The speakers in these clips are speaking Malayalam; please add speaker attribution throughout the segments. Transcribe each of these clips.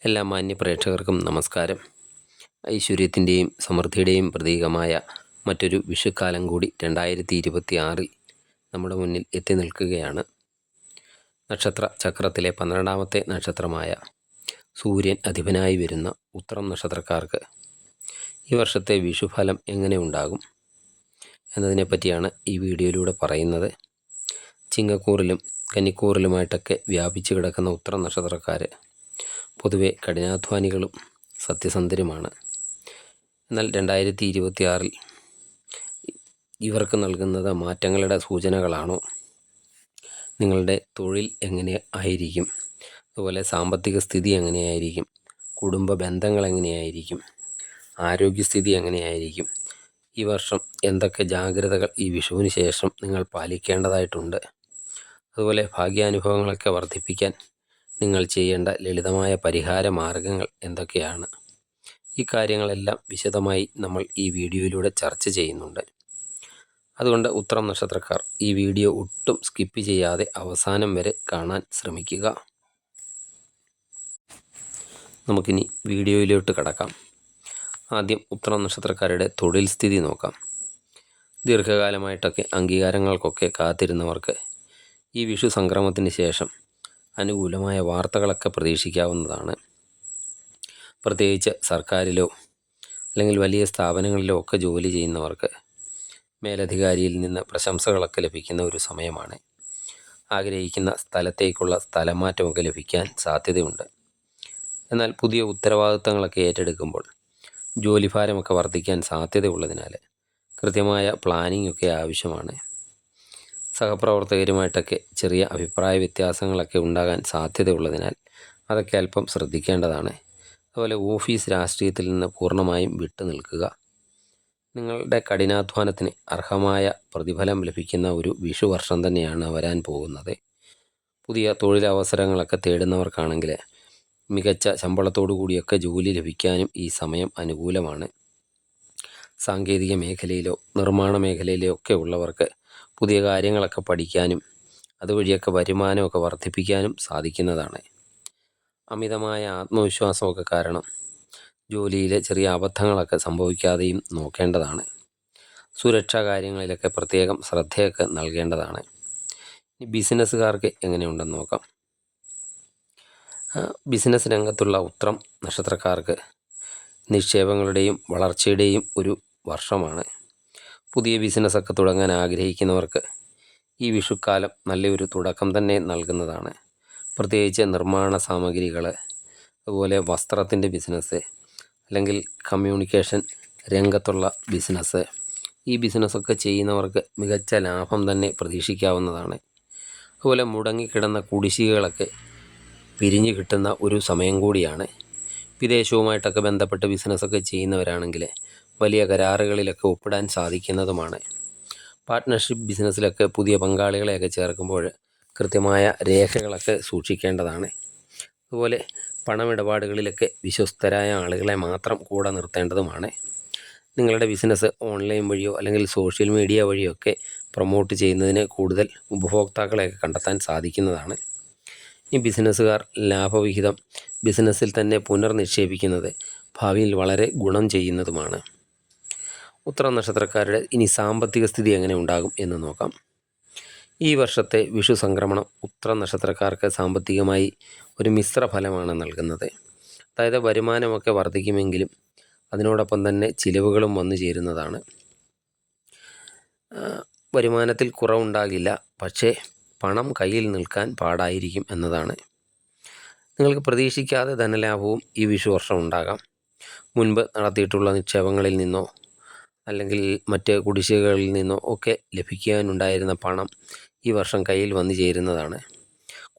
Speaker 1: എല്ലാ മാന്യ പ്രേക്ഷകർക്കും നമസ്കാരം. ഐശ്വര്യത്തിൻ്റെയും സമൃദ്ധിയുടെയും പ്രതീകമായ മറ്റൊരു വിഷുക്കാലം കൂടി 2026 നമ്മുടെ മുന്നിൽ എത്തി നിൽക്കുകയാണ്. നക്ഷത്ര ചക്രത്തിലെ 12ാമത്തെ നക്ഷത്രമായ സൂര്യൻ അധിപനായി വരുന്ന ഉത്രം നക്ഷത്രക്കാർക്ക് ഈ വർഷത്തെ വിഷുഫലം എങ്ങനെ ഉണ്ടാകും എന്നതിനെപ്പറ്റിയാണ് ഈ വീഡിയോയിലൂടെ പറയുന്നത്. ചിങ്ങക്കൂറിലും കന്നിക്കൂറിലുമായിട്ടൊക്കെ വ്യാപിച്ചു കിടക്കുന്ന ഉത്രം നക്ഷത്രക്കാർ പൊതുവെ കഠിനാധ്വാനികളും സത്യസന്ധരുമാണ്. എന്നാൽ 2026 ഇവർക്ക് നൽകുന്നത് മാറ്റങ്ങളുടെ സൂചനകളാണോ? നിങ്ങളുടെ തൊഴിൽ എങ്ങനെ ആയിരിക്കും? അതുപോലെ സാമ്പത്തിക സ്ഥിതി എങ്ങനെയായിരിക്കും? കുടുംബ ബന്ധങ്ങൾ എങ്ങനെയായിരിക്കും? ആരോഗ്യസ്ഥിതി എങ്ങനെയായിരിക്കും? ഈ വർഷം എന്തൊക്കെ ജാഗ്രതകൾ ഈ വിഷുവിന് ശേഷം നിങ്ങൾ പാലിക്കേണ്ടതായിട്ടുണ്ട്? അതുപോലെ ഭാഗ്യാനുഭവങ്ങളൊക്കെ വർദ്ധിപ്പിക്കാൻ നിങ്ങൾ ചെയ്യേണ്ട ലളിതമായ പരിഹാര മാർഗങ്ങൾ എന്തൊക്കെയാണ്? ഈ കാര്യങ്ങളെല്ലാം വിശദമായി നമ്മൾ ഈ വീഡിയോയിലൂടെ ചർച്ച ചെയ്യുന്നുണ്ട്. അതുകൊണ്ട് ഉത്രം നക്ഷത്രക്കാർ ഈ വീഡിയോ ഒട്ടും സ്കിപ്പ് ചെയ്യാതെ അവസാനം വരെ കാണാൻ ശ്രമിക്കുക. നമുക്കിനി വീഡിയോയിലോട്ട് കടക്കാം. ആദ്യം ഉത്രം നക്ഷത്രക്കാരുടെ തൊഴിൽ സ്ഥിതി നോക്കാം. ദീർഘകാലമായിട്ടൊക്കെ അംഗീകാരങ്ങൾക്കൊക്കെ കാത്തിരുന്നവർക്ക് ഈ വിഷു സംക്രമത്തിന് ശേഷം അനുകൂലമായ വാർത്തകളൊക്കെ പ്രതീക്ഷിക്കാവുന്നതാണ്. പ്രത്യേകിച്ച് സർക്കാരിലോ അല്ലെങ്കിൽ വലിയ സ്ഥാപനങ്ങളിലോ ഒക്കെ ജോലി ചെയ്യുന്നവർക്ക് മേലധികാരിയിൽ നിന്ന് പ്രശംസകളൊക്കെ ലഭിക്കുന്ന ഒരു സമയമാണ്. ആഗ്രഹിക്കുന്ന സ്ഥലത്തേക്കുള്ള സ്ഥലമാറ്റമൊക്കെ ലഭിക്കാൻ സാധ്യതയുണ്ട്. എന്നാൽ പുതിയ ഉത്തരവാദിത്തങ്ങളൊക്കെ ഏറ്റെടുക്കുമ്പോൾ ജോലിഭാരമൊക്കെ വർദ്ധിക്കാൻ സാധ്യതയുള്ളതിനാൽ കൃത്യമായ പ്ലാനിംഗ് ഒക്കെ ആവശ്യമാണ്. സഹപ്രവർത്തകരുമായിട്ടൊക്കെ ചെറിയ അഭിപ്രായ വ്യത്യാസങ്ങളൊക്കെ ഉണ്ടാകാൻ സാധ്യതയുള്ളതിനാൽ അതൊക്കെ അല്പം ശ്രദ്ധിക്കേണ്ടതാണ്. അതുപോലെ ഓഫീസ് രാഷ്ട്രീയത്തിൽ നിന്ന് പൂർണ്ണമായും വിട്ടു നിൽക്കുക. നിങ്ങളുടെ കഠിനാധ്വാനത്തിന് അർഹമായ പ്രതിഫലം ലഭിക്കുന്ന ഒരു വിഷു വർഷം തന്നെയാണ് വരാൻ പോകുന്നത്. പുതിയ തൊഴിലവസരങ്ങളൊക്കെ തേടുന്നവർക്കാണെങ്കിൽ മികച്ച ശമ്പളത്തോടു കൂടിയൊക്കെ ജോലി ലഭിക്കാനും ഈ സമയം അനുകൂലമാണ്. സാങ്കേതിക മേഖലയിലോ നിർമ്മാണ മേഖലയിലോ ഒക്കെ ഉള്ളവർക്ക് പുതിയ കാര്യങ്ങളൊക്കെ പഠിക്കാനും അതുവഴിയൊക്കെ വരുമാനമൊക്കെ വർദ്ധിപ്പിക്കാനും സാധിക്കുന്നതാണ്. അമിതമായ ആത്മവിശ്വാസമൊക്കെ കാരണം ജോലിയിലെ ചെറിയ അബദ്ധങ്ങളൊക്കെ സംഭവിക്കാതെയും നോക്കേണ്ടതാണ്. സുരക്ഷാ കാര്യങ്ങളിലൊക്കെ പ്രത്യേകം ശ്രദ്ധയൊക്കെ നൽകേണ്ടതാണ്. ഇനി ബിസിനസ്സുകാർക്ക് എങ്ങനെയുണ്ടെന്ന് നോക്കാം. ബിസിനസ് രംഗത്തുള്ള ഉത്രം നക്ഷത്രക്കാർക്ക് നിക്ഷേപങ്ങളുടെയും വളർച്ചയുടെയും ഒരു വർഷമാണ്. പുതിയ ബിസിനസ്സൊക്കെ തുടങ്ങാൻ ആഗ്രഹിക്കുന്നവർക്ക് ഈ വിഷുക്കാലം നല്ലൊരു തുടക്കം തന്നെ നൽകുന്നതാണ്. പ്രത്യേകിച്ച് നിർമ്മാണ സാമഗ്രികൾ, അതുപോലെ വസ്ത്രത്തിൻ്റെ ബിസിനസ്, അല്ലെങ്കിൽ കമ്മ്യൂണിക്കേഷൻ രംഗത്തുള്ള ബിസിനസ്, ഈ ബിസിനസ്സൊക്കെ ചെയ്യുന്നവർക്ക് മികച്ച ലാഭം തന്നെ പ്രതീക്ഷിക്കാവുന്നതാണ്. അതുപോലെ മുടങ്ങിക്കിടന്ന കുടിശ്ശികകളൊക്കെ പിരിഞ്ഞു കിട്ടുന്ന ഒരു സമയം കൂടിയാണ്. വിദേശവുമായിട്ടൊക്കെ ബന്ധപ്പെട്ട് ബിസിനസ്സൊക്കെ ചെയ്യുന്നവരാണെങ്കിൽ വലിയ കരാറുകളിലൊക്കെ ഒപ്പിടാൻ സാധിക്കുന്നതുമാണ്. പാർട്ട്ണർഷിപ്പ് ബിസിനസ്സിലൊക്കെ പുതിയ പങ്കാളികളെയൊക്കെ ചേർക്കുമ്പോൾ കൃത്യമായ രേഖകളൊക്കെ സൂക്ഷിക്കേണ്ടതാണ്. അതുപോലെ പണമിടപാടുകളിലൊക്കെ വിശ്വസ്തരായ ആളുകളെ മാത്രം കൂടെ നിർത്തേണ്ടതുമാണ്. നിങ്ങളുടെ ബിസിനസ് ഓൺലൈൻ വഴിയോ അല്ലെങ്കിൽ സോഷ്യൽ മീഡിയ വഴിയോ ഒക്കെ പ്രൊമോട്ട് ചെയ്യുന്നതിന് കൂടുതൽ ഉപഭോക്താക്കളെയൊക്കെ കണ്ടെത്താൻ സാധിക്കുന്നതാണ്. ഈ ബിസിനസ്സുകാർ ലാഭവിഹിതം ബിസിനസ്സിൽ തന്നെ പുനർനിക്ഷേപിക്കുന്നത് ഭാവിയിൽ വളരെ ഗുണം ചെയ്യുന്നതുമാണ്. ഉത്രം നക്ഷത്രക്കാരുടെ ഇനി സാമ്പത്തിക സ്ഥിതി എങ്ങനെ ഉണ്ടാകും എന്ന് നോക്കാം. ഈ വർഷത്തെ വിഷു സംക്രമണം ഉത്രം നക്ഷത്രക്കാർക്ക് സാമ്പത്തികമായി ഒരു മിശ്ര ഫലമാണ് നൽകുന്നത്. അതായത് വരുമാനമൊക്കെ വർദ്ധിക്കുമെങ്കിലും അതിനോടൊപ്പം തന്നെ ചിലവുകളും വന്നു ചേരുന്നതാണ്. വരുമാനത്തിൽ കുറവുണ്ടാകില്ല, പക്ഷേ പണം കയ്യിൽ നിൽക്കാൻ പാടായിരിക്കും എന്നതാണ്. നിങ്ങൾക്ക് പ്രതീക്ഷിക്കാതെ ധനലാഭവും ഈ വിഷു വർഷം ഉണ്ടാകാം. മുൻപ് നടത്തിയിട്ടുള്ള നിക്ഷേപങ്ങളിൽ നിന്നോ അല്ലെങ്കിൽ മറ്റ് കുടിശ്ശികകളിൽ നിന്നോ ഒക്കെ ലഭിക്കാനുണ്ടായിരുന്ന പണം ഈ വർഷം കയ്യിൽ വന്നു ചേരുന്നതാണ്.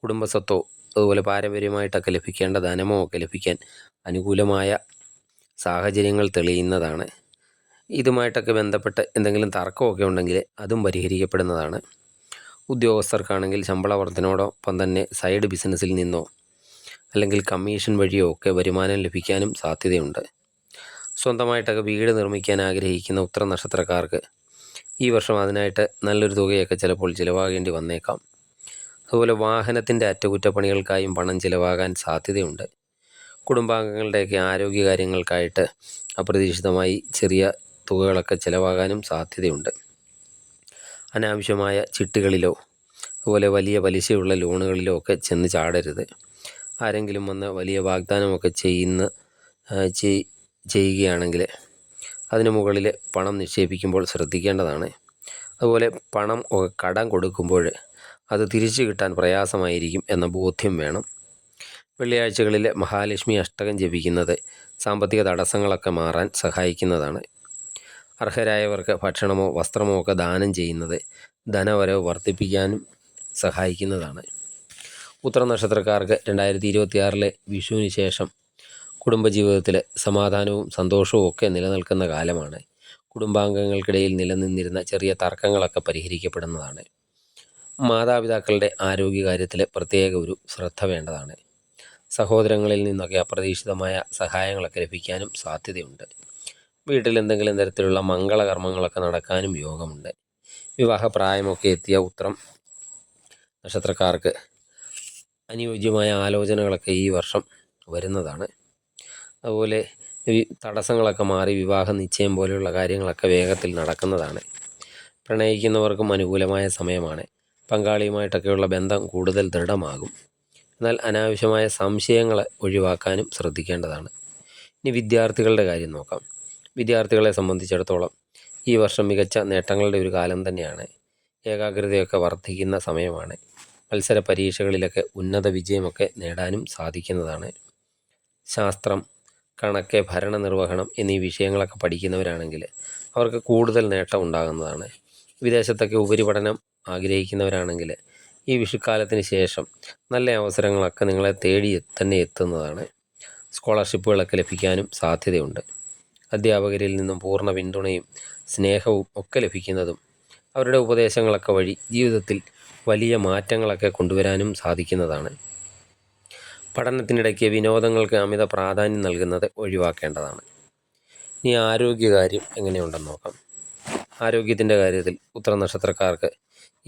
Speaker 1: കുടുംബസ്വത്തോ അതുപോലെ പാരമ്പര്യമായിട്ടൊക്കെ ലഭിക്കേണ്ട ധനമോ ഒക്കെ ലഭിക്കാൻ അനുകൂലമായ സാഹചര്യങ്ങൾ തെളിയുന്നതാണ്. ഇതുമായിട്ടൊക്കെ ബന്ധപ്പെട്ട് എന്തെങ്കിലും തർക്കമൊക്കെ ഉണ്ടെങ്കിൽ അതും പരിഹരിക്കപ്പെടുന്നതാണ്. ഉദ്യോഗസ്ഥർക്കാണെങ്കിൽ ശമ്പള വർധനയോടൊപ്പം തന്നെ സൈഡ് ബിസിനസ്സിൽ നിന്നോ അല്ലെങ്കിൽ കമ്മീഷൻ വഴിയോ ഒക്കെ വരുമാനം ലഭിക്കാനും സാധ്യതയുണ്ട്. സ്വന്തമായിട്ടൊക്കെ വീട് നിർമ്മിക്കാൻ ആഗ്രഹിക്കുന്ന ഉത്രം നക്ഷത്രക്കാർക്ക് ഈ വർഷം അതിനായിട്ട് നല്ലൊരു തുകയൊക്കെ ചിലപ്പോൾ ചിലവാകേണ്ടി വന്നേക്കാം. അതുപോലെ വാഹനത്തിൻ്റെ അറ്റകുറ്റപ്പണികൾക്കായും പണം ചിലവാകാൻ സാധ്യതയുണ്ട്. കുടുംബാംഗങ്ങളുടെയൊക്കെ ആരോഗ്യകാര്യങ്ങൾക്കായിട്ട് അപ്രതീക്ഷിതമായി ചെറിയ തുകകളൊക്കെ ചിലവാകാനും സാധ്യതയുണ്ട്. അനാവശ്യമായ ചിട്ടുകളിലോ അതുപോലെ വലിയ പലിശയുള്ള ലോണുകളിലോ ഒക്കെ ചെന്ന് ചാടരുത്. ആരെങ്കിലും വന്ന് വലിയ വാഗ്ദാനമൊക്കെ ചെയ്യുകയാണെങ്കിൽ അതിന് മുകളിൽ പണം നിക്ഷേപിക്കുമ്പോൾ ശ്രദ്ധിക്കേണ്ടതാണ്. അതുപോലെ പണം കടം കൊടുക്കുമ്പോൾ അത് തിരിച്ചു കിട്ടാൻ പ്രയാസമായിരിക്കും എന്ന ബോധ്യം വേണം. വെള്ളിയാഴ്ചകളിൽ മഹാലക്ഷ്മി അഷ്ടകം ജപിക്കുന്നത് സാമ്പത്തിക തടസ്സങ്ങളൊക്കെ മാറാൻ സഹായിക്കുന്നതാണ്. അർഹരായവർക്ക് ഭക്ഷണമോ വസ്ത്രമോ ഒക്കെ ദാനം ചെയ്യുന്നത് ധനവരവ് വർദ്ധിപ്പിക്കാനും സഹായിക്കുന്നതാണ്. ഉത്തര നക്ഷത്രക്കാർക്ക് 2026 വിഷുവിന് ശേഷം കുടുംബജീവിതത്തിൽ സമാധാനവും സന്തോഷവും ഒക്കെ നിലനിൽക്കുന്ന കാലമാണ്. കുടുംബാംഗങ്ങൾക്കിടയിൽ നിലനിന്നിരുന്ന ചെറിയ തർക്കങ്ങളൊക്കെ പരിഹരിക്കപ്പെടുന്നതാണ്. മാതാപിതാക്കളുടെ ആരോഗ്യകാര്യത്തിൽ പ്രത്യേക ഒരു ശ്രദ്ധ വേണ്ടതാണ്. സഹോദരങ്ങളിൽ നിന്നൊക്കെ അപ്രതീക്ഷിതമായ സഹായങ്ങളൊക്കെ ലഭിക്കാനും സാധ്യതയുണ്ട്. വീട്ടിൽ എന്തെങ്കിലും തരത്തിലുള്ള മംഗളകർമ്മങ്ങളൊക്കെ നടക്കാനും യോഗമുണ്ട്. വിവാഹപ്രായമൊക്കെ എത്തിയ ഉത്രം നക്ഷത്രക്കാർക്ക് അനുയോജ്യമായ ആലോചനകളൊക്കെ ഈ വർഷം വരുന്നതാണ്. അതുപോലെ തടസ്സങ്ങളൊക്കെ മാറി വിവാഹ നിശ്ചയം പോലെയുള്ള കാര്യങ്ങളൊക്കെ വേഗത്തിൽ നടക്കുന്നതാണ്. പ്രണയിക്കുന്നവർക്കും അനുകൂലമായ സമയമാണ്. പങ്കാളിയുമായിട്ടൊക്കെയുള്ള ബന്ധം കൂടുതൽ ദൃഢമാകും. എന്നാൽ അനാവശ്യമായ സംശയങ്ങൾ ഒഴിവാക്കാനും ശ്രദ്ധിക്കേണ്ടതാണ്. ഇനി വിദ്യാർത്ഥികളുടെ കാര്യം നോക്കാം. വിദ്യാർത്ഥികളെ സംബന്ധിച്ചിടത്തോളം ഈ വർഷം മികച്ച നേട്ടങ്ങളുടെ ഒരു കാലം തന്നെയാണ്. ഏകാഗ്രതയൊക്കെ വർദ്ധിക്കുന്ന സമയമാണ്. മത്സര പരീക്ഷകളിലൊക്കെ ഉന്നത വിജയമൊക്കെ നേടാനും സാധിക്കുന്നതാണ്. ശാസ്ത്രം, കണക്ക്, ഭരണനിർവഹണം എന്നീ വിഷയങ്ങളൊക്കെ പഠിക്കുന്നവരാണെങ്കിൽ അവർക്ക് കൂടുതൽ നേട്ടം ഉണ്ടാകുന്നതാണ്. വിദേശത്തൊക്കെ ഉപരിപഠനം ആഗ്രഹിക്കുന്നവരാണെങ്കിൽ ഈ വിഷുക്കാലത്തിന് ശേഷം നല്ല അവസരങ്ങളൊക്കെ നിങ്ങളെ തേടി തന്നെ എത്തുന്നതാണ്. സ്കോളർഷിപ്പുകളൊക്കെ ലഭിക്കാനും സാധ്യതയുണ്ട്. അധ്യാപകരിൽ നിന്നും പൂർണ്ണ പിന്തുണയും സ്നേഹവും ഒക്കെ ലഭിക്കുന്നതും അവരുടെ ഉപദേശങ്ങളൊക്കെ വഴി ജീവിതത്തിൽ വലിയ മാറ്റങ്ങളൊക്കെ കൊണ്ടുവരാനും സാധിക്കുന്നതാണ്. പഠനത്തിനിടയ്ക്ക് വിനോദങ്ങൾക്ക് അമിത പ്രാധാന്യം നൽകുന്നത് ഒഴിവാക്കേണ്ടതാണ്. ഇനി ആരോഗ്യകാര്യം എങ്ങനെയുണ്ടെന്ന് നോക്കാം. ആരോഗ്യത്തിൻ്റെ കാര്യത്തിൽ ഉത്തര നക്ഷത്രക്കാർക്ക്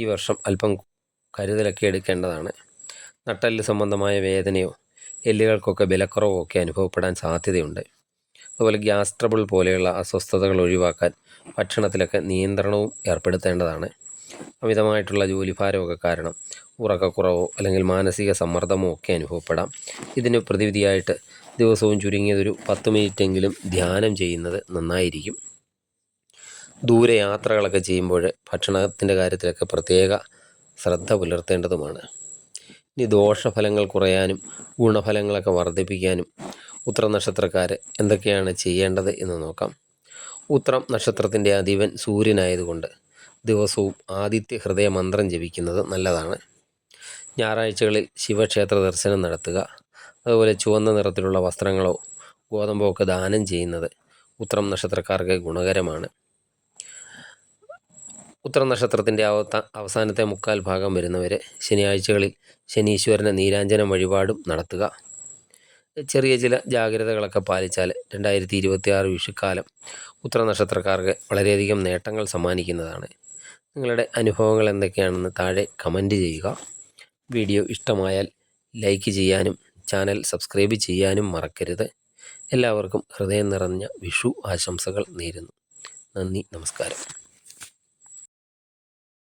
Speaker 1: ഈ വർഷം അല്പം കരുതലൊക്കെ എടുക്കേണ്ടതാണ്. നട്ടെല്ല് സംബന്ധമായ വേദനയോ എല്ലുകൾക്കൊക്കെ ബലക്കുറവോ ഒക്കെ അനുഭവപ്പെടാൻ സാധ്യതയുണ്ട്. അതുപോലെ ഗ്യാസ് ട്രബിൾ പോലെയുള്ള അസ്വസ്ഥതകൾ ഒഴിവാക്കാൻ ഭക്ഷണത്തിലൊക്കെ നിയന്ത്രണവും ഏർപ്പെടുത്തേണ്ടതാണ്. അമിതമായിട്ടുള്ള ജോലിഭാരമൊക്കെ കാരണം ഉറക്കക്കുറവോ അല്ലെങ്കിൽ മാനസിക സമ്മർദ്ദമോ ഒക്കെ അനുഭവപ്പെടാം. ഇതിന് പ്രതിവിധിയായിട്ട് ദിവസവും ചുരുങ്ങിയതൊരു 10 മിനിറ്റെങ്കിലും ധ്യാനം ചെയ്യുന്നത് നന്നായിരിക്കും. ദൂരെ യാത്രകളൊക്കെ ചെയ്യുമ്പോൾ ഭക്ഷണത്തിൻ്റെ കാര്യത്തിലൊക്കെ പ്രത്യേക ശ്രദ്ധ പുലർത്തേണ്ടതുമാണ്. ഇനി ദോഷഫലങ്ങൾ കുറയാനും ഗുണഫലങ്ങളൊക്കെ വർദ്ധിപ്പിക്കാനും ഉത്തര നക്ഷത്രക്കാർ എന്തൊക്കെയാണ് ചെയ്യേണ്ടത് എന്ന് നോക്കാം. ഉത്രം നക്ഷത്രത്തിൻ്റെ അധിപൻ സൂര്യനായതുകൊണ്ട് ദിവസവും ആദിത്യ ഹൃദയ മന്ത്രം ജപിക്കുന്നത് നല്ലതാണ്. ഞായറാഴ്ചകളിൽ ശിവക്ഷേത്ര ദർശനം നടത്തുക. അതുപോലെ ചുവന്ന നിറത്തിലുള്ള വസ്ത്രങ്ങളോ ഗോതമ്പോ ഒക്കെ ദാനം ചെയ്യുന്നത് ഉത്രം നക്ഷത്രക്കാർക്ക് ഗുണകരമാണ്. ഉത്തര നക്ഷത്രത്തിൻ്റെ അവസാനത്തെ 3/4 ഭാഗം വരുന്നവർ ശനിയാഴ്ചകളിൽ ശനീശ്വരന് നീരാഞ്ജനം വഴിപാടും നടത്തുക. ചെറിയ ചില ജാഗ്രതകളൊക്കെ പാലിച്ചാൽ 2026 വിഷുക്കാലം ഉത്തര നക്ഷത്രക്കാർക്ക് വളരെയധികം നേട്ടങ്ങൾ സമ്മാനിക്കുന്നതാണ്. നിങ്ങളുടെ അനുഭവങ്ങൾ എന്തൊക്കെയാണെന്ന് താഴെ കമൻറ്റ് ചെയ്യുക. വീഡിയോ ഇഷ്ടമായാൽ ലൈക്ക് ചെയ്യാനും ചാനൽ സബ്സ്ക്രൈബ് ചെയ്യാനും മറക്കരുത്. എല്ലാവർക്കും ഹൃദയം നിറഞ്ഞ വിഷു ആശംസകൾ നേരുന്നു. നന്ദി, നമസ്കാരം.